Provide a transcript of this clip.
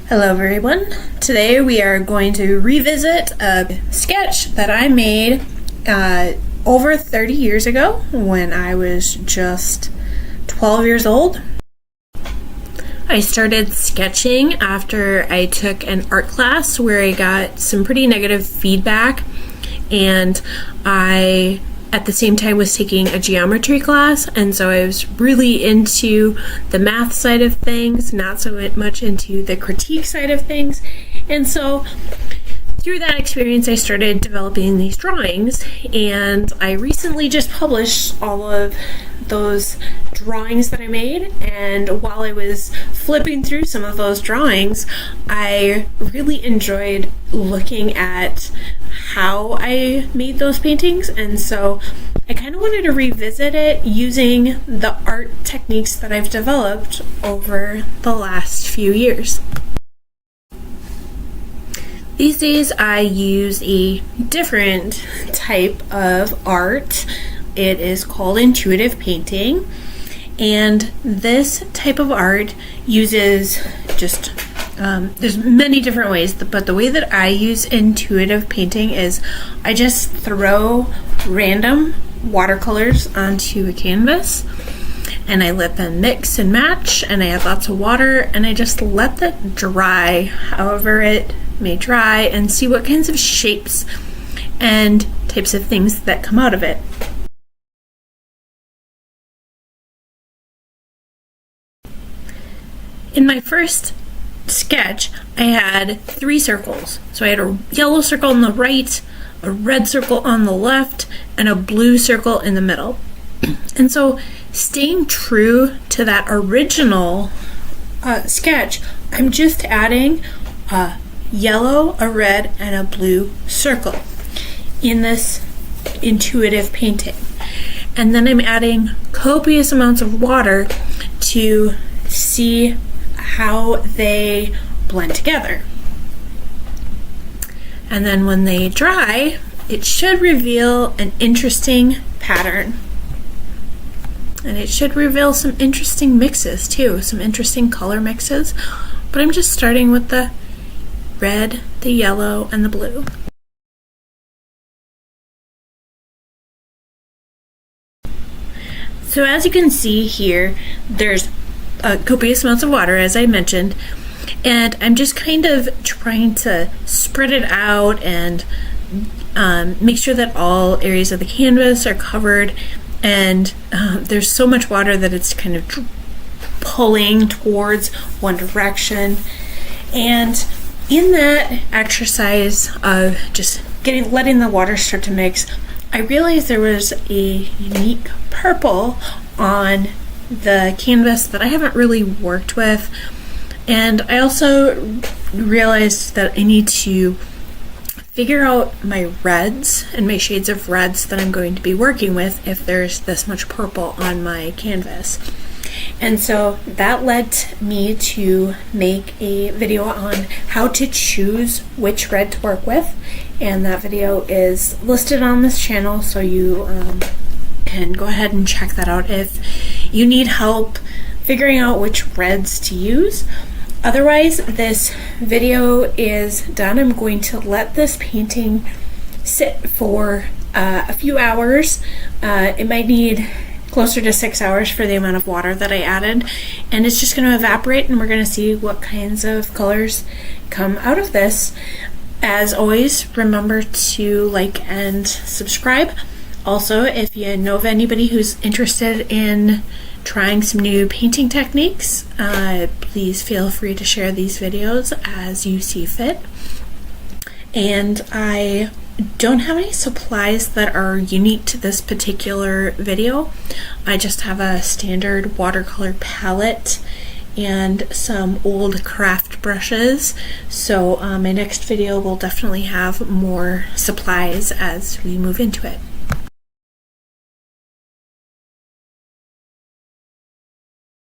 Hello everyone. Today we are going to revisit a sketch that I made over 30 years ago when I was just 12 years old. I started sketching after I took an art class where I got some pretty negative feedback, and I at the same time was taking a geometry class, and so I was really into the math side of things, not so much into the critique side of things. And so through that experience I started developing these drawings, and I recently just published all of those drawings that I made. And while I was flipping through some of those drawings, I really enjoyed looking at how I made those paintings, and so I kind of wanted to revisit it using the art techniques that I've developed over the last few years. These days I use a different type of art. It is called intuitive painting, and this type of art uses just there's many different ways, but the way that I use intuitive painting is I just throw random watercolors onto a canvas and I let them mix and match, and I add lots of water and I just let that dry however it may dry and see what kinds of shapes and types of things that come out of it. In my first sketch, I had 3 circles. So I had a yellow circle on the right, a red circle on the left, and a blue circle in the middle. And so staying true to that original sketch, I'm just adding a yellow, a red, and a blue circle in this intuitive painting. And then I'm adding copious amounts of water to see how they blend together. And then when they dry, it should reveal an interesting pattern. And it should reveal some interesting mixes too, some interesting color mixes. But I'm just starting with the red, the yellow, and the blue. So as you can see here, there's copious amounts of water, as I mentioned, and I'm just kind of trying to spread it out and make sure that all areas of the canvas are covered, and there's so much water that it's kind of pulling towards one direction. And in that exercise of just letting the water start to mix, I realized there was a unique purple on the canvas that I haven't really worked with, and I also realized that I need to figure out my reds and my shades of reds that I'm going to be working with if there's this much purple on my canvas. And so that led me to make a video on how to choose which red to work with, and that video is listed on this channel, so you can go ahead and check that out if you need help figuring out which reds to use. Otherwise, this video is done. I'm going to let this painting sit for a few hours. It might need closer to 6 hours for the amount of water that I added, and it's just going to evaporate, and we're going to see what kinds of colors come out of this. As always, remember to like and subscribe. Also, if you know of anybody who's interested in trying some new painting techniques, please feel free to share these videos as you see fit. And I don't have any supplies that are unique to this particular video. I just have a standard watercolor palette and some old craft brushes. So my next video will definitely have more supplies as we move into it.